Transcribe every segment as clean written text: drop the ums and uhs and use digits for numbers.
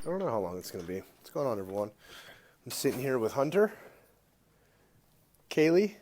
I don't know how long it's going to be. What's going on, everyone? I'm sitting here with Hunter, Kaylie,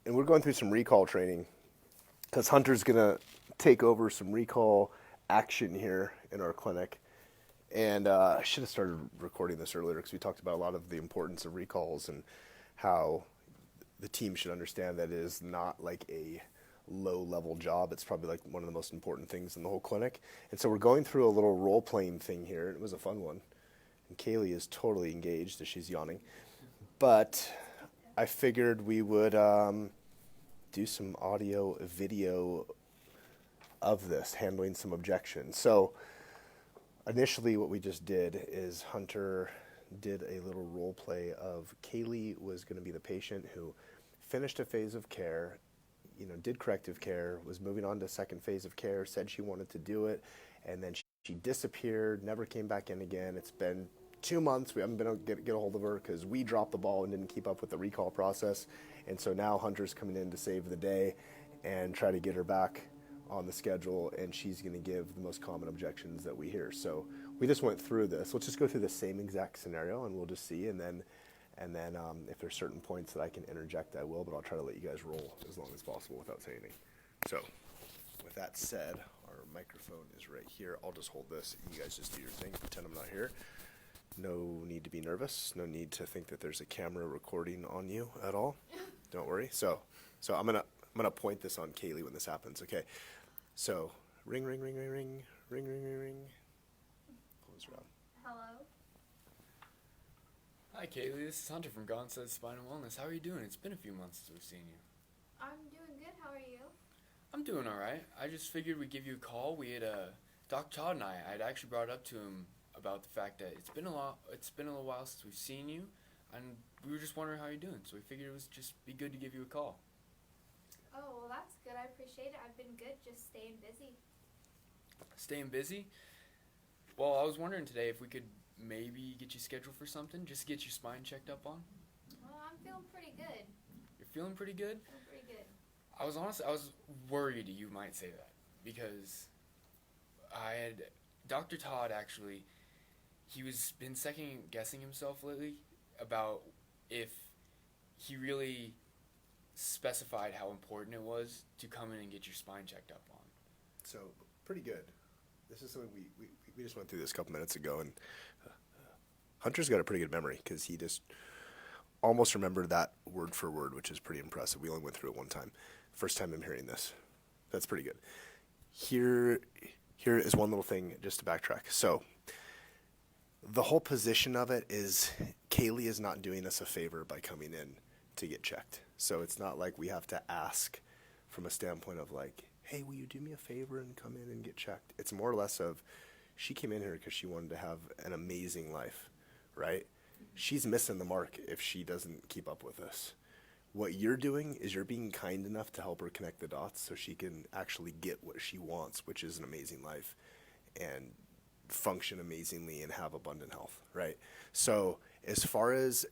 and we're going through some recall training because Hunter's going to take over some recall action here in our clinic. And I should have started recording this earlier because we talked about a lot of the importance of recalls and how the team should understand that it is not like a low-level job. It's probably like one of the most important things in the whole clinic. And so we're going through a little role-playing thing here. It was a fun one. And Kaylie is totally engaged as she's yawning. But I figured we would do some audio, video of this, handling some objections. So initially what we just did is Hunter did a little role play of Kaylie was going to be the patient who finished a phase of care, did corrective care, was moving on to second phase of care, said she wanted to do it, and then she disappeared, never came back in again. It's been 2 months. We haven't been able to get a hold of her because we dropped the ball and didn't keep up with the recall process. And so now Hunter's coming in to save the day and try to get her back on the schedule, and she's going to give the most common objections that we hear. So we just went through this. Let's just go through the same exact scenario, and we'll just see. And then if there's certain points that I can interject, I will. But I'll try to let you guys roll as long as possible without saying anything. So with that said, our microphone is right here. I'll just hold this. You guys just do your thing. Pretend I'm not here. No need to be nervous. No need to think that there's a camera recording on you at all. Don't worry. So I'm gonna point this on Kaylie when this happens. Okay. So ring, ring, ring, ring, ring, ring, ring, ring, ring. Pull this around. Hello. Hi Kaylie, this is Hunter from Gone Says Spinal Wellness. How are you doing? It's been a few months since we've seen you. I'm doing good. How are you? I'm doing alright. I just figured we'd give you a call. We had Dr. Todd and I'd actually brought up to him about the fact that it's been a little while since we've seen you, and we were just wondering how you're doing. So we figured it was just be good to give you a call. Oh, well, that's good. I appreciate it. I've been good, just staying busy. Staying busy? Well, I was wondering today if we could maybe get you scheduled for something, just to get your spine checked up on. Well, I'm feeling pretty good. You're feeling pretty good? I'm pretty good. I was worried you might say that, because Dr. Todd actually, he was been second guessing himself lately about if he really specified how important it was to come in and get your spine checked up on. So pretty good. This is something we just went through this a couple minutes ago, and Hunter's got a pretty good memory because he just almost remembered that word for word, which is pretty impressive. We only went through it one time. First time I'm hearing this. That's pretty good. Here is one little thing just to backtrack. So the whole position of it is Kaylie is not doing us a favor by coming in to get checked. So it's not like we have to ask from a standpoint of like, hey, will you do me a favor and come in and get checked? It's more or less of she came in here because she wanted to have an amazing life, right? She's missing the mark if she doesn't keep up with this. What you're doing is you're being kind enough to help her connect the dots so she can actually get what she wants, which is an amazing life and function amazingly and have abundant health, right? So as far as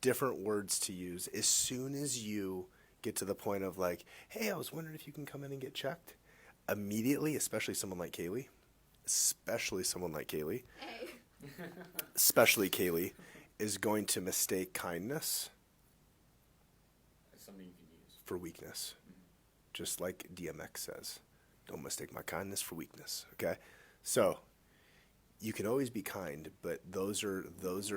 different words to use, as soon as you get to the point of like, hey, I was wondering if you can come in and get checked, immediately, especially someone like Kaylie, Hey. especially Kaylie, is going to mistake kindness That's something you can use for weakness. Just like DMX says, don't mistake my kindness for weakness, okay? So you can always be kind, but those are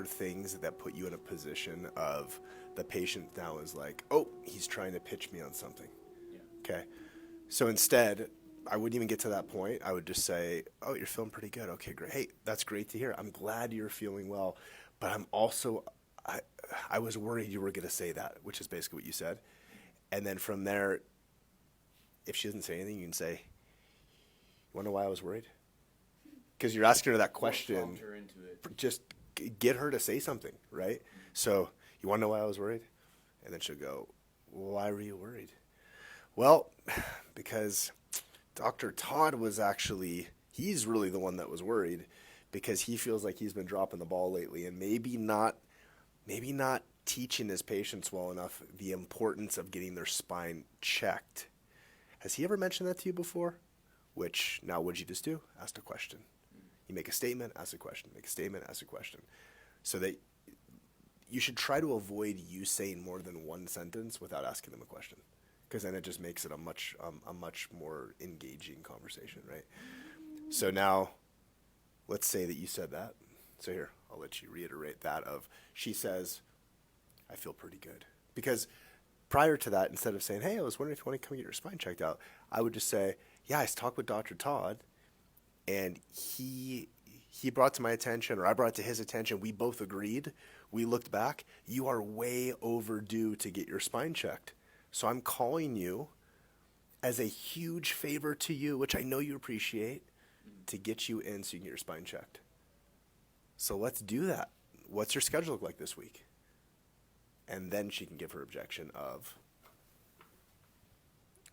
things that put you in a position of the patient now is like, oh, he's trying to pitch me on something. Yeah. Okay. So instead, I wouldn't even get to that point. I would just say, oh, you're feeling pretty good. Okay, great. Hey, that's great to hear. I'm glad you're feeling well, but I'm also, I was worried you were going to say that, which is basically what you said. And then from there, if she doesn't say anything, you can say, you want to know why I was worried? Because you're asking her that question. Prompt her into it. Just get her to say something, right? So you want to know why I was worried? And then she'll go, well, why were you worried? Well, because Dr. Todd was actually, he's really the one that was worried because he feels like he's been dropping the ball lately and maybe not teaching his patients well enough the importance of getting their spine checked. Has he ever mentioned that to you before? which now what'd you just do? Asked a question. You make a statement, ask a question, make a statement, ask a question. So that you should try to avoid you saying more than one sentence without asking them a question, because then it just makes it a much more engaging conversation, right? So now, let's say that you said that. So here, I'll let you reiterate that of, she says, I feel pretty good. Because prior to that, instead of saying, hey, I was wondering if you want to come get your spine checked out, I would just say, yeah, I talked with Dr. Todd, and he brought to my attention, or I brought to his attention, we both agreed, we looked back, you are way overdue to get your spine checked. So I'm calling you as a huge favor to you, which I know you appreciate, to get you in so you can get your spine checked. So let's do that. What's your schedule look like this week? And then she can give her objection of,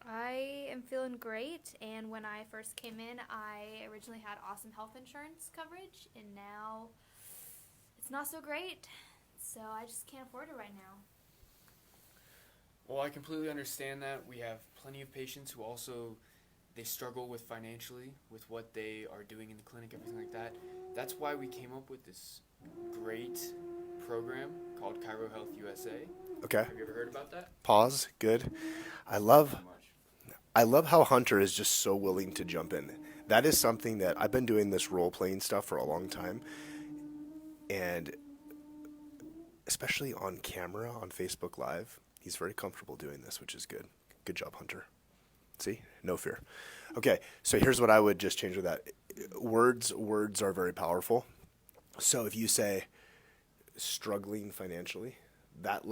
I am feeling great, and when I first came in, I originally had awesome health insurance coverage, and now it's not so great, so I just can't afford it right now. Well, I completely understand that. We have plenty of patients who also, they struggle with financially, with what they are doing in the clinic, everything like that. That's why we came up with this great program called Chiro Health USA. okay, Have you ever heard about that? pause, good. I love how Hunter is just so willing to jump in. That is something that I've been doing this role-playing stuff for a long time. And especially on camera, on Facebook Live, he's very comfortable doing this, which is good. Good job, Hunter. See? No fear. Okay, so here's what I would just change with that. Words are very powerful. So if you say struggling financially, that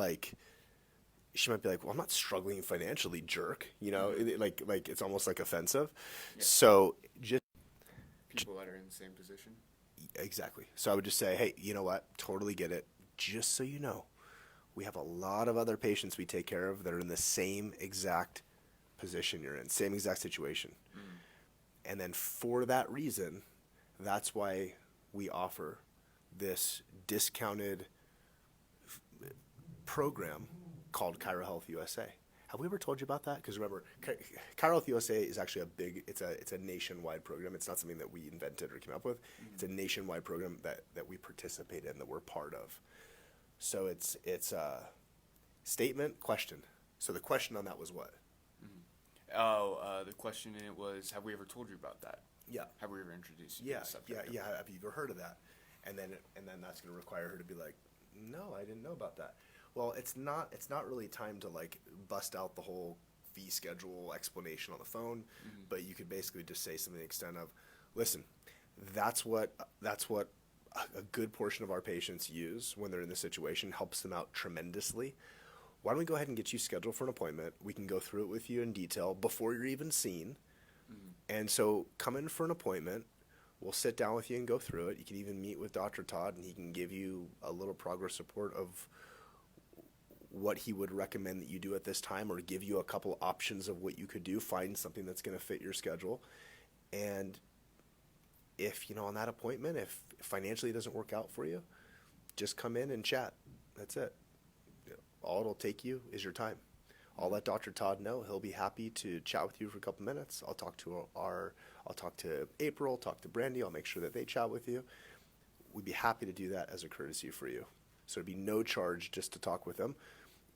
she might be like, well, I'm not struggling financially, jerk. You know, like it's almost like offensive. Yeah. So just people that are in the same position. Exactly. So I would just say, hey, you know what? Totally get it. Just so you know, we have a lot of other patients we take care of that are in the same exact position you're in, same exact situation. And then for that reason, that's why we offer this discounted program called Chiro Health USA. Have we ever told you about that? Because remember, Chiro Health USA is actually it's a nationwide program. It's not something that we invented or came up with. It's a nationwide program that we participate in, that we're part of. So it's statement, question. So the question on that was what? The question in it was, have we ever told you about that? Yeah. Have we ever introduced you to the subject? Yeah. Have you ever heard of that? And then that's going to require her to be like, no, I didn't know about that. Well, it's not really time to like bust out the whole fee schedule explanation on the phone, but you could basically just say something to the extent of, listen, that's what a good portion of our patients use when they're in this situation, helps them out tremendously. Why don't we go ahead and get you scheduled for an appointment? We can go through it with you in detail before you're even seen. And so come in for an appointment. We'll sit down with you and go through it. You can even meet with Dr. Todd, and he can give you a little progress report of what he would recommend that you do at this time, or give you a couple options of what you could do, find something that's going to fit your schedule. And if, on that appointment, if financially it doesn't work out for you, just come in and chat. That's it. All it'll take you is your time. I'll let Dr. Todd know. He'll be happy to chat with you for a couple minutes. I'll talk to April, talk to Brandy. I'll make sure that they chat with you. We'd be happy to do that as a courtesy for you. So it'd be no charge just to talk with them.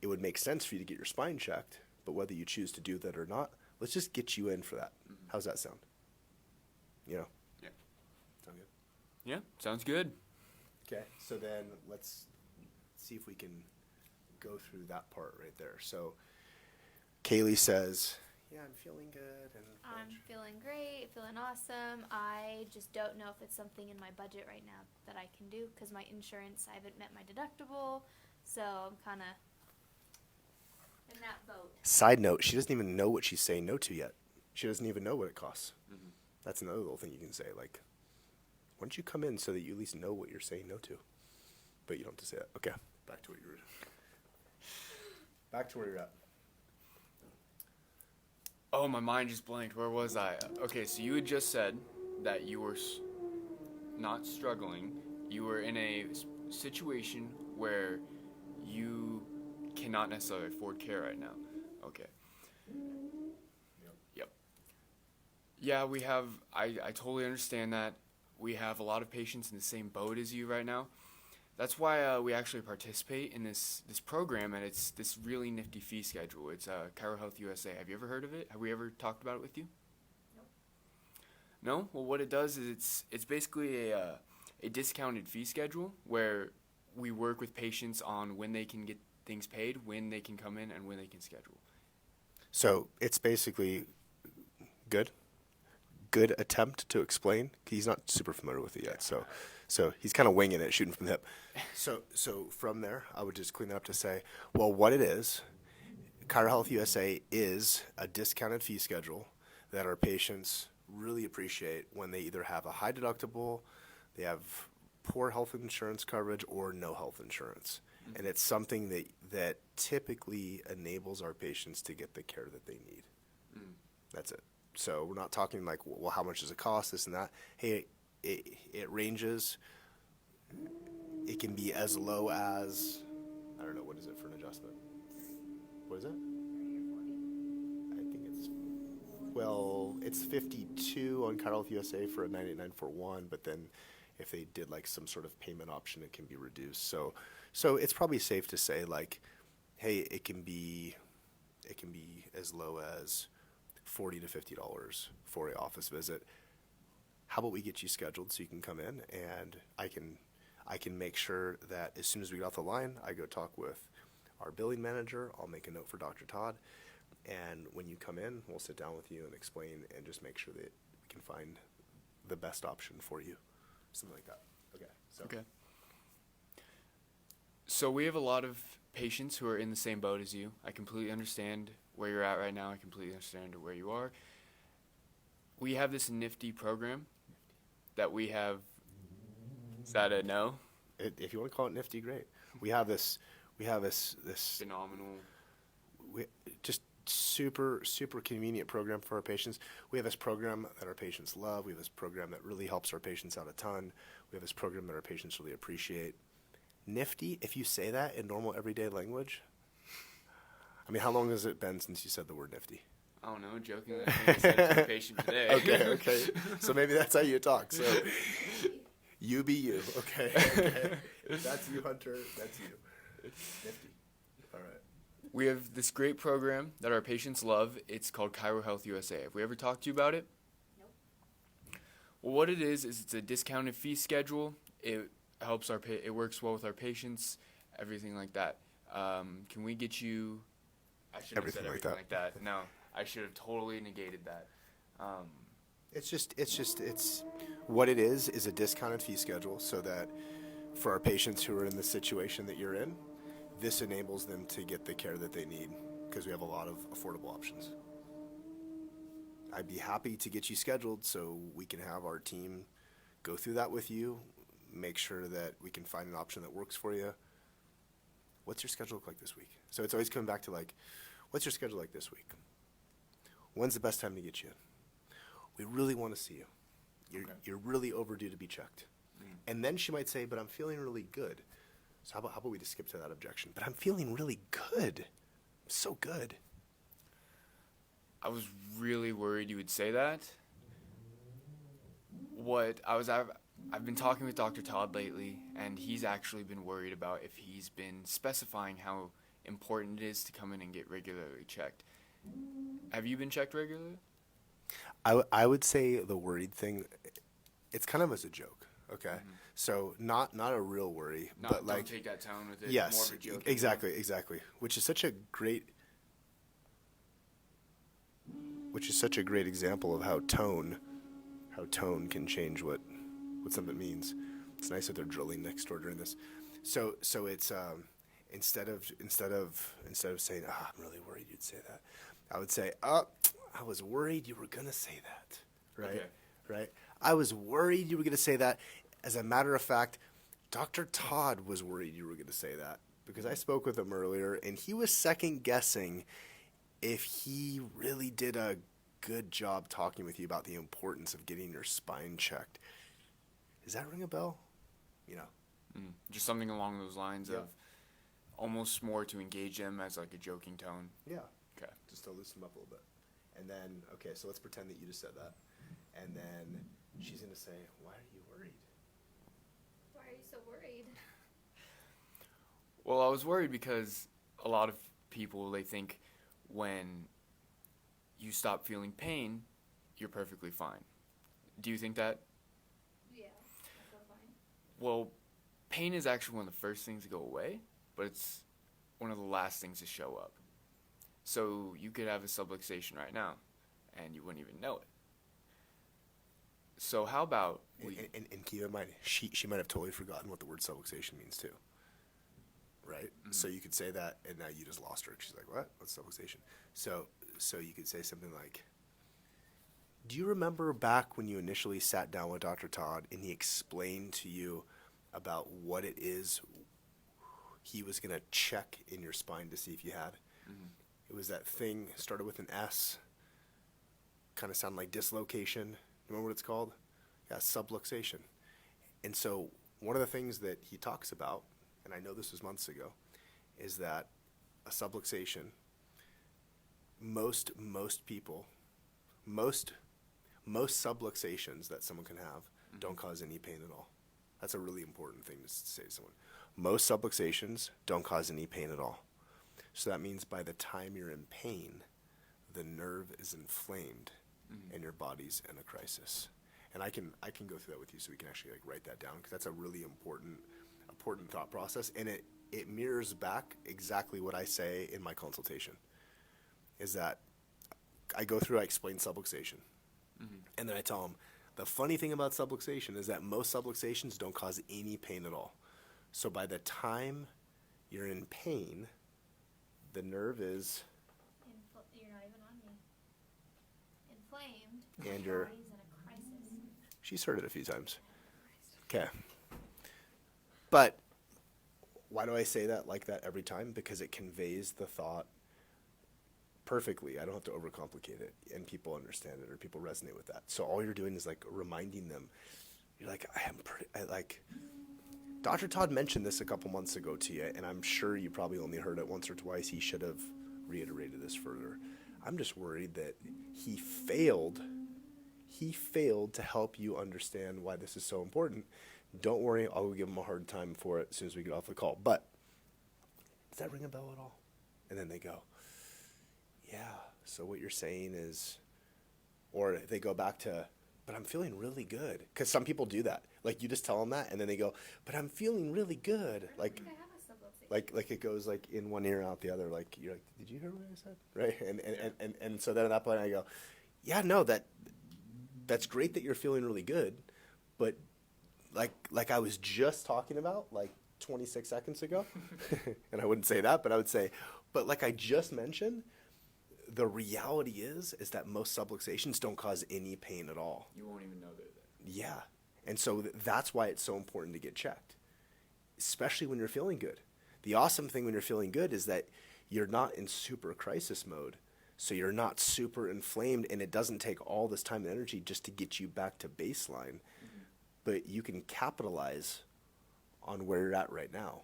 It would make sense for you to get your spine checked, but whether you choose to do that or not, let's just get you in for that. How's that sound? Yeah. Sound good? Yeah, sounds good. Okay, so then let's see if we can go through that part right there. So Kaylie says, yeah, I'm feeling good. And I'm feeling great, feeling awesome. I just don't know if it's something in my budget right now that I can do, because my insurance, I haven't met my deductible, so I'm kind of in that boat. Side note, she doesn't even know what she's saying no to yet. She doesn't even know what it costs. That's another little thing you can say, like, why don't you come in so that you at least know what you're saying no to? But you don't have to say that. Okay, back to where you're at. Oh, my mind just blanked. Where was I? Okay, so you had just said that you were not struggling. You were in a situation where you cannot necessarily afford care right now. Okay. Yep. Yeah, we have. I totally understand that. We have a lot of patients in the same boat as you right now. That's why we actually participate in this program, and it's this really nifty fee schedule. It's Chiro Health USA. Have you ever heard of it? Have we ever talked about it with you? No? Well, what it does is it's basically a discounted fee schedule where we work with patients on when they can get things paid, when they can come in, and when they can schedule. So it's basically good attempt to explain. He's not super familiar with it yet, so he's kind of winging it, shooting from the hip. So from there, I would just clean it up to say, well, what it is, Chiro Health USA is a discounted fee schedule that our patients really appreciate when they either have a high deductible, they have poor health insurance coverage, or no health insurance. Mm-hmm. And it's something that typically enables our patients to get the care that they need. Mm. That's it. So we're not talking like, well, how much does it cost, this and that. Hey, it ranges. It can be as low as, I don't know, what is it for an adjustment? What is it? I think it's 52 on Chiro Health USA for a 989 for one, but then if they did like some sort of payment option, it can be reduced. So it's probably safe to say like, hey, it can be as low as $40 to $50 for an office visit. How about we get you scheduled so you can come in, and I can make sure that as soon as we get off the line, I go talk with our billing manager. I'll make a note for Dr. Todd, and when you come in, we'll sit down with you and explain and just make sure that we can find the best option for you, something like that. Okay. So we have a lot of patients who are in the same boat as you. I completely understand where you're at right now. I completely understand where you are. We have this nifty program that we have. Is that a no? If you want to call it nifty, great. We have this Phenomenal. Just super convenient program for our patients. We have this program that our patients love. We have this program that really helps our patients out a ton. We have this program that our patients really appreciate. Nifty, if you say that in normal everyday language. I mean, how long has it been since you said the word nifty? I don't know, jokingly, I think I said it to a patient today. Okay. So maybe that's how you talk. So you be you. Okay. That's you, Hunter. That's you. Nifty. All right. We have this great program that our patients love. It's called Chiro Health USA. Have we ever talked to you about it? Nope. Well, what it is it's a discounted fee schedule. It helps it works well with our patients, everything like that. Can we get you? I shouldn't have said everything like that. No, I should have totally negated that. It's what it is a discounted fee schedule, so that for our patients who are in the situation that you're in, this enables them to get the care that they need because we have a lot of affordable options. I'd be happy to get you scheduled so we can have our team go through that with you, make sure that we can find an option that works for you. What's your schedule look like this week? So it's always coming back to like, what's your schedule like this week? When's the best time to get you in? We really want to see you. You're really overdue to be checked. And then she might say, but I'm feeling really good. So how about we just skip to that objection? But I'm feeling really good. I'm so good. I was really worried you would say that. I've been talking with Dr. Todd lately, and he's actually been worried about if he's been specifying how important it is to come in and get regularly checked. Have you been checked regularly? I would say the worried thing, it's kind of as a joke, okay? Mm-hmm. So not a real worry, but like, don't take that tone with it. Yes, more of a joke. Exactly. Which is such a great example of how tone can change what something means. It's nice that they're drilling next door during this. So it's instead of saying, I'm really worried you'd say that, I would say, I was worried you were gonna say that. Right? Okay. Right? I was worried you were gonna say that. As a matter of fact, Dr. Todd was worried you were gonna say that because I spoke with him earlier and he was second guessing if he really did a good job talking with you about the importance of getting your spine checked. Does that ring a bell? Just something along those lines of almost more to engage them as like a joking tone. Yeah. Okay. Just to loosen them up a little bit. And then, okay, so let's pretend that you just said that. And then she's going to say, why are you worried? Why are you so worried? Well, I was worried because a lot of people, they think when you stop feeling pain, you're perfectly fine. Do you think that? Yeah, I feel fine. Well, pain is actually one of the first things to go away, but it's one of the last things to show up. So you could have a subluxation right now, and you wouldn't even know it. So how about And keep in mind, she might have totally forgotten what the word subluxation means too. Right? Mhm. So you could say that, and now you just lost her. She's like, what? What's subluxation? So you could say something like, do you remember back when you initially sat down with Dr. Todd and he explained to you about what it is he was going to check in your spine to see if you had? Mhm. It was that thing, started with an S, kind of sounded like dislocation. Remember what it's called? Yeah, subluxation. And so one of the things that he talks about, and I know this was months ago, is that a subluxation, most people, most subluxations that someone can have don't cause any pain at all. That's a really important thing to say to someone. Most subluxations don't cause any pain at all. So that means by the time you're in pain, the nerve is inflamed and your body's in a crisis. And I can go through that with you so we can actually like write that down, because that's a really important thought process, and it mirrors back exactly what I say in my consultation. Is that I go through, I explain subluxation, and then I tell them the funny thing about subluxation is that most subluxations don't cause any pain at all. So by the time you're in pain, the nerve is You're not even on me. Inflamed. And my you're- body's in a crisis. she's heard it a few times. Okay. But why do I say that like that every time? Because it conveys the thought perfectly. I don't have to overcomplicate it, and people understand it or people resonate with that. So all you're doing is like reminding them. You're like, Dr. Todd mentioned this a couple months ago to you, and I'm sure you probably only heard it once or twice. He should have reiterated this further. I'm just worried that he failed to help you understand why this is so important. Don't worry, I'll give him a hard time for it as soon as we get off the call. But does that ring a bell at all? And then they go, yeah, so what you're saying is, or they go back to, but I'm feeling really good. Because some people do that. Like you just tell them that, and then they go, but I'm feeling really good. I Like, don't think I have a subluxation. like it goes like in one ear out the other. Like you're like, did you hear what I said? Right? And so then at that point I go, yeah, no, that's great that you're feeling really good, but like I was just talking about like 26 seconds ago, and I wouldn't say that, but I would say, but like I just mentioned, the reality is that most subluxations don't cause any pain at all. You won't even know they're there. Yeah. And so that's why it's so important to get checked, especially when you're feeling good. The awesome thing when you're feeling good is that you're not in super crisis mode. So you're not super inflamed, and it doesn't take all this time and energy just to get you back to baseline. But you can capitalize on where you're at right now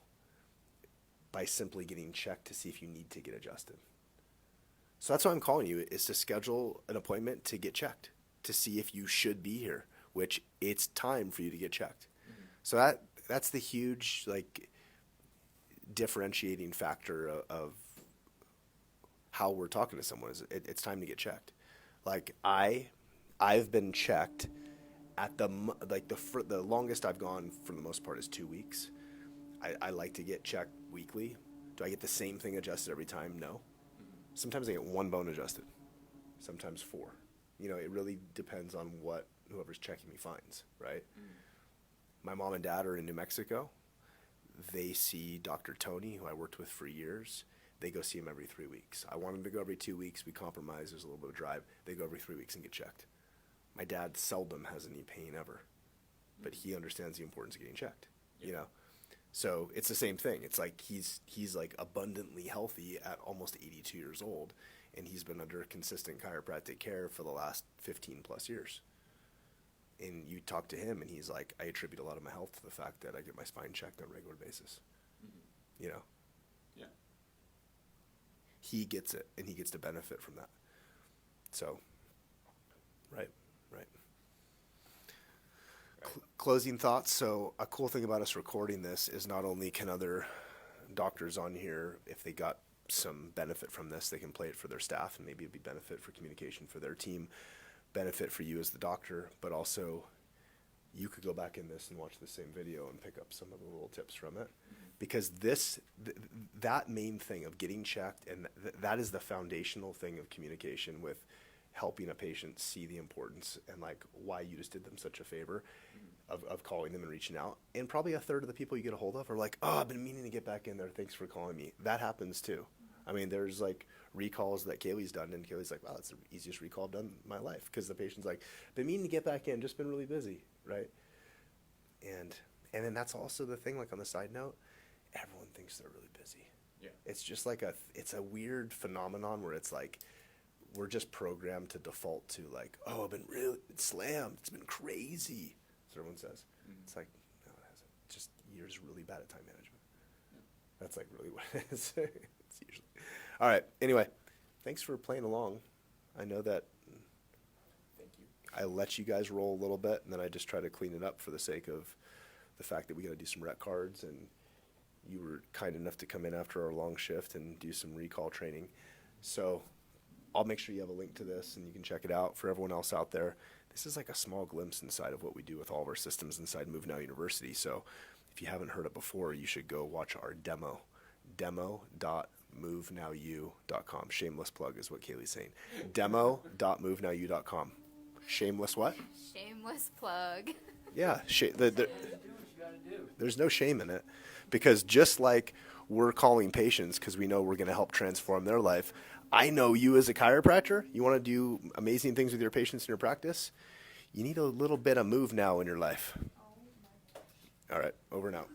by simply getting checked to see if you need to get adjusted. So that's why I'm calling you, is to schedule an appointment to get checked, to see if you should be here, which it's time for you to get checked. So that's the huge like differentiating factor of how we're talking to someone, is it's time to get checked. Like I've been checked at the longest I've gone for the most part is 2 weeks. I like to get checked weekly. Do I get the same thing adjusted every time? No. Sometimes I get one bone adjusted, sometimes 4. You know, it really depends on what whoever's checking me finds, right? My mom and dad are in New Mexico. They see Dr. Tony, who I worked with for years. They go see him every 3 weeks. I want them to go every 2 weeks. We compromise. There's a little bit of drive. They go every 3 weeks and get checked. My dad seldom has any pain ever, but he understands the importance of getting checked, you know? So it's the same thing. It's like he's like abundantly healthy at almost 82 years old, and he's been under consistent chiropractic care for the last 15 plus years. And you talk to him, and he's like, I attribute a lot of my health to the fact that I get my spine checked on a regular basis. You know? Yeah. He gets it, and he gets to benefit from that. So, right. closing thoughts. So a cool thing about us recording this is not only can other doctors on here, if they got some benefit from this, they can play it for their staff, and maybe it'd be benefit for communication for their team, benefit for you as the doctor, but also you could go back in this and watch the same video and pick up some of the little tips from it. Because that main thing of getting checked, and that is the foundational thing of communication with helping a patient see the importance and like why you just did them such a favor of calling them and reaching out. And probably a third of the people you get a hold of are like, oh, I've been meaning to get back in there. Thanks for calling me. That happens too. I mean, there's like recalls that Kaylee's done, and Kaylee's like, wow, that's the easiest recall I've done in my life. Because the patient's like, been meaning to get back in, just been really busy, right? And then that's also the thing, like on the side note, everyone thinks they're really busy. Yeah. It's just like it's a weird phenomenon where it's like, we're just programmed to default to like, oh, I've been really slammed. It's been crazy. That's what everyone says. It's like, no, it hasn't. Just you're just really bad at time management. That's like really what it is. It's usually. All right. Anyway, thanks for playing along. I know that Thank you. I let you guys roll a little bit, and then I just try to clean it up for the sake of the fact that we got to do some rec cards, and you were kind enough to come in after our long shift and do some recall training. So I'll make sure you have a link to this and you can check it out. For everyone else out there, this is like a small glimpse inside of what we do with all of our systems inside Move Now University. So if you haven't heard it before, you should go watch our demo.movenowyou.com. Shameless plug is what Kaylee's saying. Demo.movenowyou.com. Shameless what? Shameless plug. Yeah, Do what you gotta do. there's no shame in it, because just like we're calling patients because we know we're going to help transform their life, I know you as a chiropractor, you want to do amazing things with your patients in your practice, you need a little bit of Move Now in your life. All right, over and out.